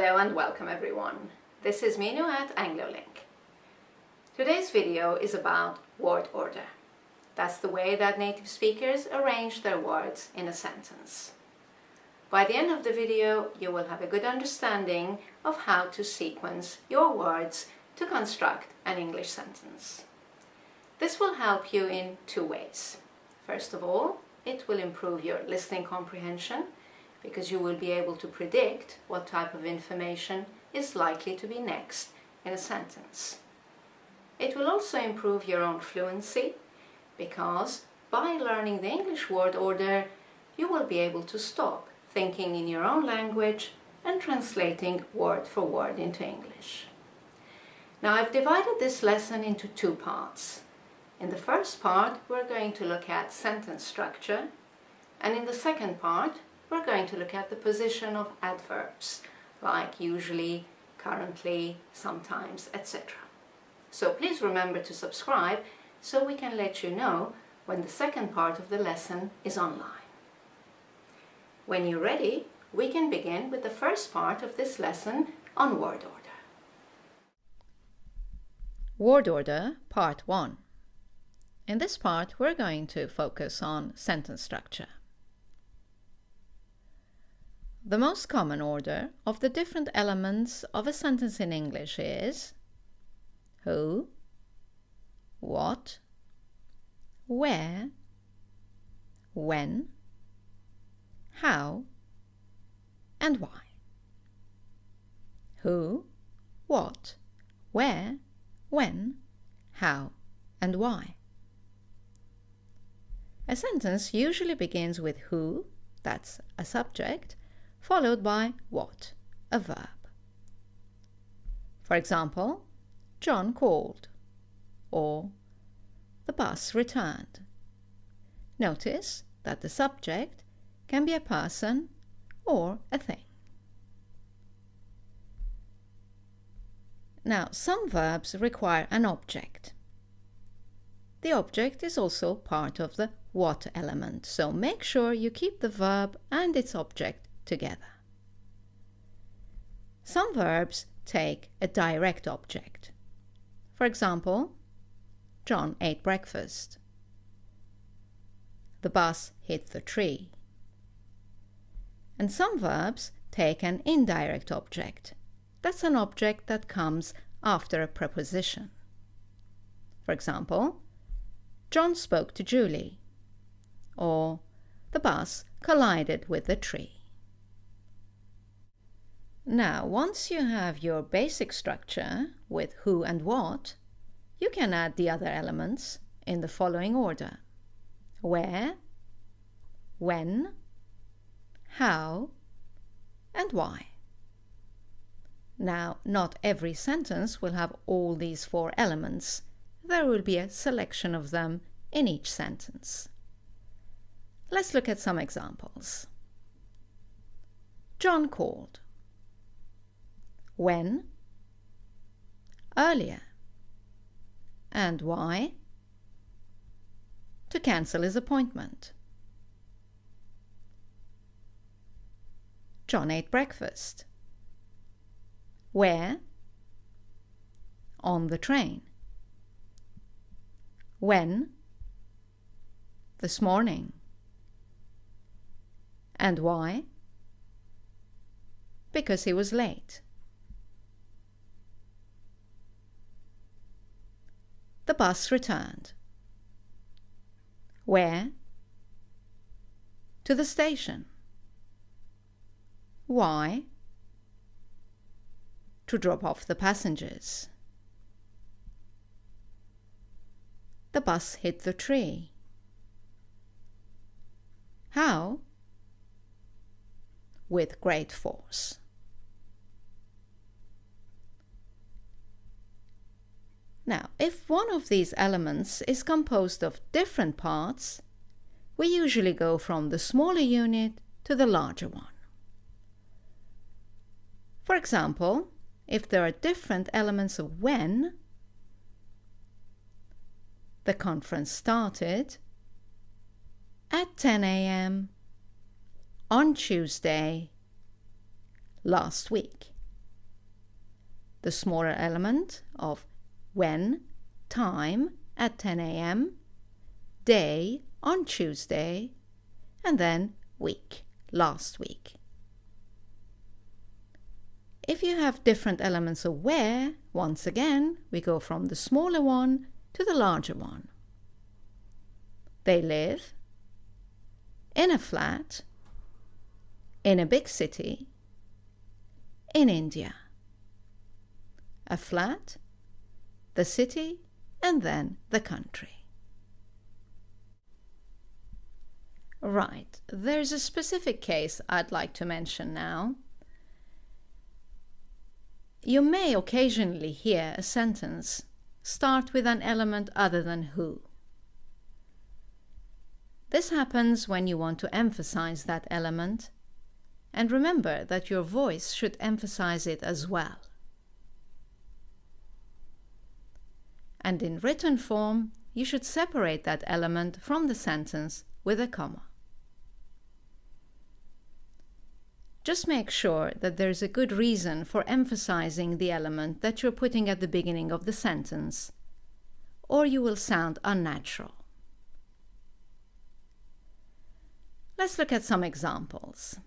Hello and welcome everyone. This is Minu at AngloLink. Today's video is about word order. That's the way that native speakers arrange their words in a sentence. By the end of the video, you will have a good understanding of how to sequence your words to construct an English sentence. This will help you in two ways. First of all, it will improve your listening comprehension because you will be able to predict what type of information is likely to be next in a sentence. It will also improve your own fluency because by learning the English word order, you will be able to stop thinking in your own language and translating word for word into English. Now, I've divided this lesson into two parts. In the first part, we're going to look at sentence structure, and in the second part, we're going to look at the position of adverbs, like usually, currently, sometimes, etc. So please remember to subscribe so we can let you know when the second part of the lesson is online. When you're ready, we can begin with the first part of this lesson on word order. Word order, part 1. In this part, we're going to focus on sentence structure. The most common order of the different elements of a sentence in English is who, what, where, when, how, and why. Who, what, where, when, how, and why. A sentence usually begins with who, that's a subject, followed by what, a verb. For example, John called, or the bus returned. Notice that the subject can be a person or a thing. Now, some verbs require an object. The object is also part of the what element, so make sure you keep the verb and its object together. Some verbs take a direct object. For example, John ate breakfast. The bus hit the tree. And some verbs take an indirect object. That's an object that comes after a preposition. For example, John spoke to Julie, or the bus collided with the tree. Now, once you have your basic structure with who and what, you can add the other elements in the following order: where, when, how, and why. Now, not every sentence will have all these four elements. There will be a selection of them in each sentence. Let's look at some examples. John called. When? Earlier. And why? To cancel his appointment. John ate breakfast. Where? On the train. When? This morning. And why? Because he was late. The bus returned. Where? To the station. Why? To drop off the passengers. The bus hit the tree. How? With great force. Now, if one of these elements is composed of different parts, we usually go from the smaller unit to the larger one. For example, if there are different elements of when, the conference started at 10 a.m. on Tuesday last week. the smaller element of when, time at 10 a.m., day on Tuesday, and then week, last week. If you have different elements of where, once again, we go from the smaller one to the larger one. They live in a flat, in a big city, in India. A flat, the city, and then the country. Right, there's a specific case I'd like to mention now. You may occasionally hear a sentence start with an element other than who. This happens when you want to emphasize that element, and remember that your voice should emphasize it as well. And in written form, you should separate that element from the sentence with a comma. Just make sure that there's a good reason for emphasizing the element that you're putting at the beginning of the sentence, or you will sound unnatural. Let's look at some examples.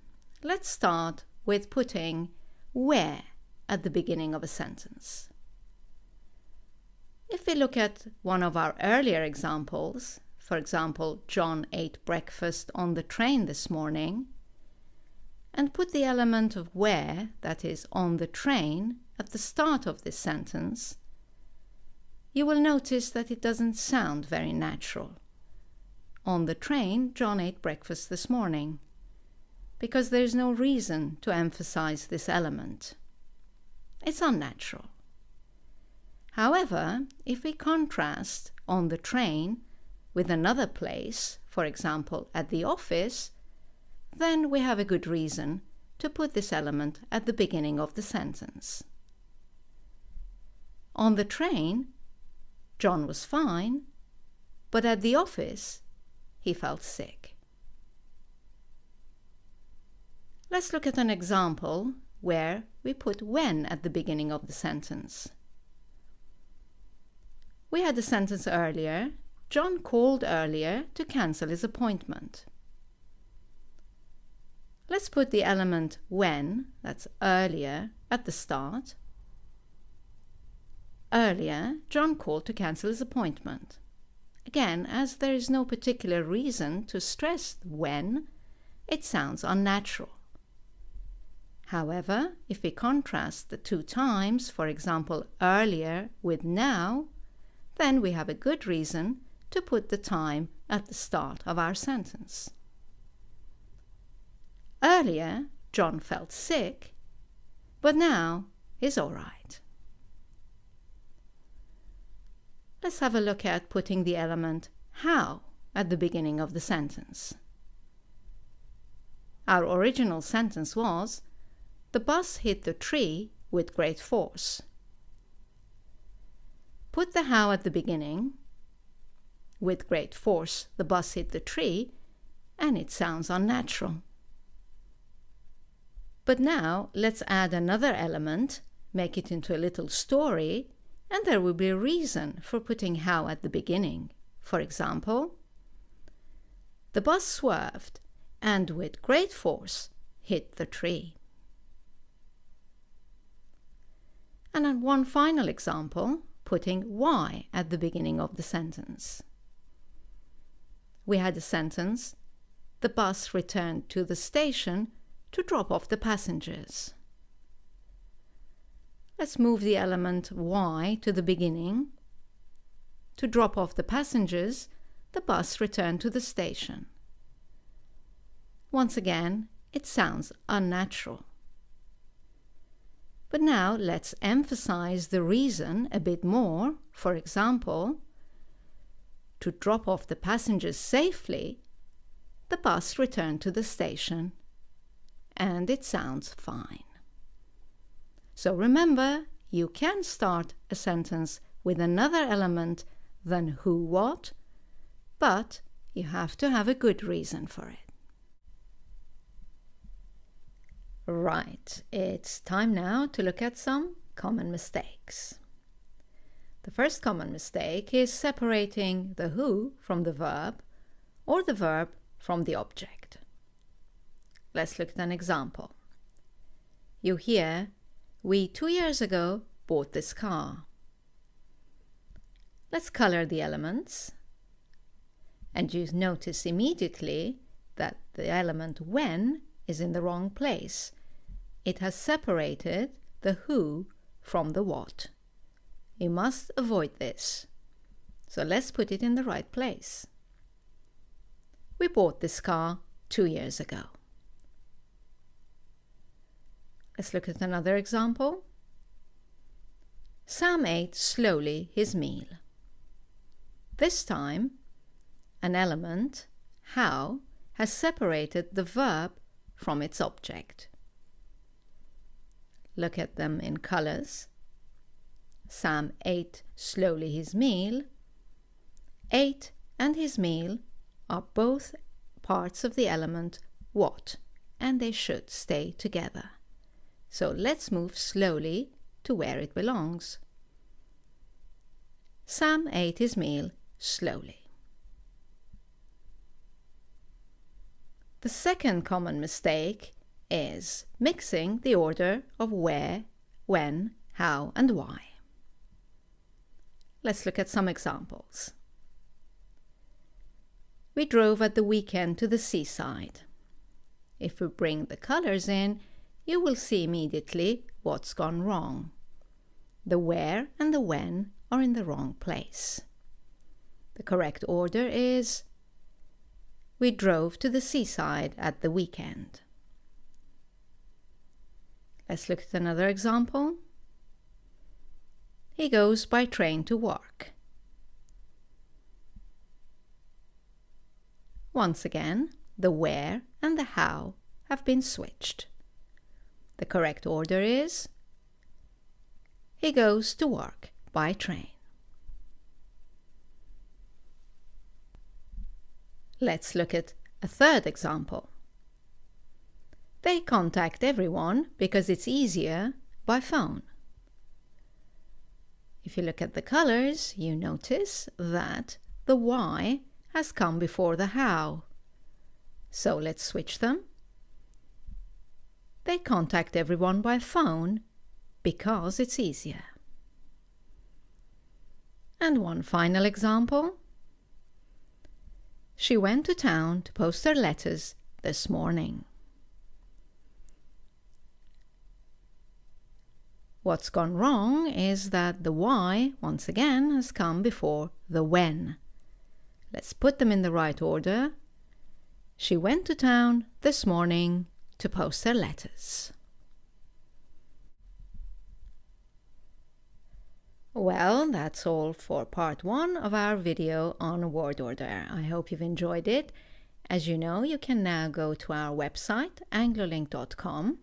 Let's start with putting where at the beginning of a sentence. If we look at one of our earlier examples, for example, John ate breakfast on the train this morning, and put the element of where, that is, on the train, at the start of this sentence, you will notice that it doesn't sound very natural. On the train, John ate breakfast this morning, because there's no reason to emphasize this element. It's unnatural. However, if we contrast on the train with another place, for example, at the office, then we have a good reason to put this element at the beginning of the sentence. On the train, John was fine, but at the office, he felt sick. Let's look at an example where we put when at the beginning of the sentence. We had a sentence earlier, John called earlier to cancel his appointment. Let's put the element when, that's earlier, at the start. Earlier, John called to cancel his appointment. Again, as there is no particular reason to stress when, it sounds unnatural. However, if we contrast the two times, for example, earlier with now, then we have a good reason to put the time at the start of our sentence. Earlier, John felt sick, but now he's all right. Let's have a look at putting the element how at the beginning of the sentence. Our original sentence was, the bus hit the tree with great force. Put the how at the beginning. With great force, the bus hit the tree, and it sounds unnatural. But now let's add another element, make it into a little story, and there will be a reason for putting how at the beginning. For example, the bus swerved and with great force hit the tree. And then one final example, putting why at the beginning of the sentence. We had a sentence, the bus returned to the station to drop off the passengers. Let's move the element why to the beginning. To drop off the passengers, the bus returned to the station. Once again, it sounds unnatural. But now let's emphasize the reason a bit more. For example, to drop off the passengers safely, the bus returned to the station. And it sounds fine. So remember, you can start a sentence with another element than who, what, but you have to have a good reason for it. Right, it's time now to look at some common mistakes. The first common mistake is separating the who from the verb or the verb from the object. Let's look at an example. You hear, "We 2 years ago bought this car." Let's color the elements. And you notice immediately that the element when is in the wrong place. It has separated the who from the what. You must avoid this. So let's put it in the right place. We bought this car 2 years ago. Let's look at another example. Sam ate slowly his meal. This time, an element, how, has separated the verb from its object. Look at them in colors. Sam ate slowly his meal. Ate and his meal are both parts of the element what, and they should stay together. So let's move slowly to where it belongs. Sam ate his meal slowly. The second common mistake is mixing the order of where, when, how, and why. Let's look at some examples. We drove at the weekend to the seaside. If we bring the colors in, you will see immediately what's gone wrong. The where and the when are in the wrong place. The correct order is we drove to the seaside at the weekend. Let's look at another example. He goes by train to work. Once again, the where and the how have been switched. The correct order is he goes to work by train. Let's look at a third example. They contact everyone because it's easier by phone. If you look at the colors, you notice that the why has come before the how. So let's switch them. They contact everyone by phone because it's easier. And one final example. She went to town to post her letters this morning. What's gone wrong is that the why, once again, has come before the when. Let's put them in the right order. She went to town this morning to post her letters. Well, that's all for part 1 of our video on word order. I hope you've enjoyed it. As you know, you can now go to our website, anglolink.com,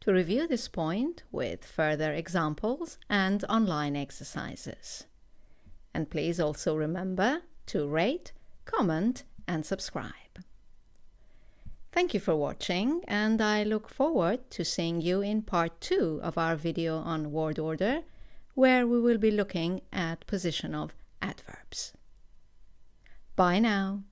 to review this point with further examples and online exercises. And please also remember to rate, comment, and subscribe. Thank you for watching, and I look forward to seeing you in part 2 of our video on word order, where we will be looking at position of adverbs. Bye now.